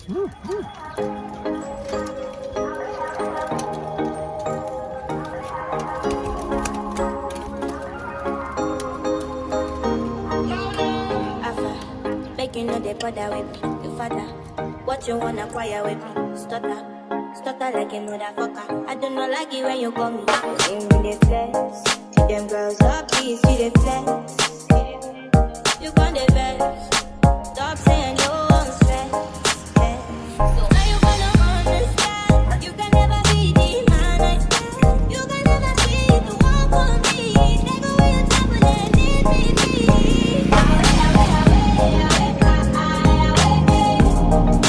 Make you know they bother with me, your father. What you wanna acquire with me? Stutter like a motherfucker. I do not like it when you call me. You give me the flex. See them girls up, please see the flex. You want the best. Stop saying you want stress. So when you gonna understand? You can never be the man I stand. You can never be the one for me. Take away your trouble and leave me be.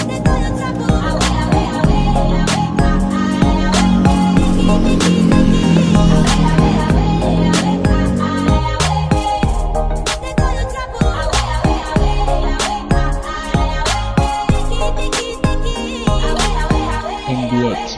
Take all your trouble. MDX.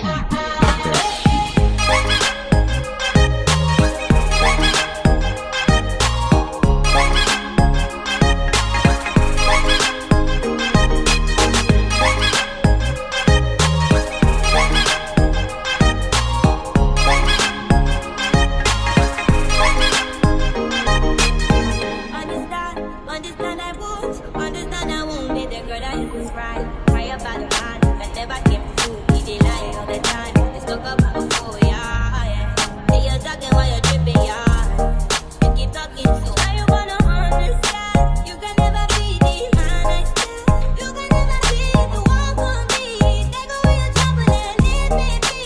Understand I won't be the girl that you describe. Cry about the man that never came through. He dey lie all the time. Let's talk about before, yeah. Say you're talking while you're tripping, yeah. You keep talking, so now you wanna understand. You can never be the man I stand. You can never be the one for me. Take away your trouble and leave me be.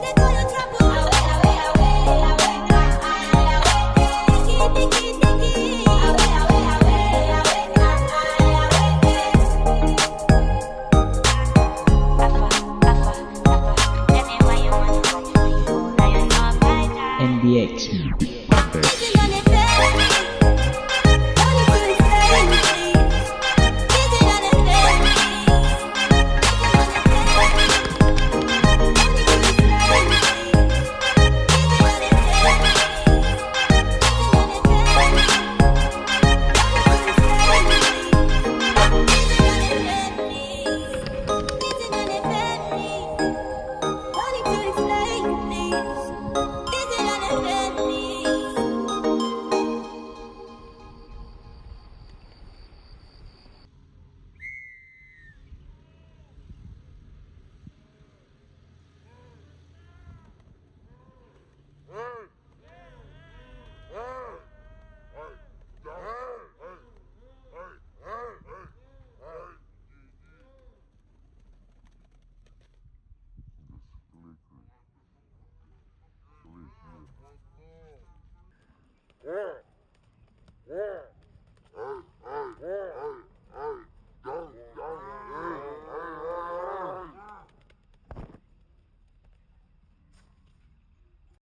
Take all your trouble. MDX. Yeah.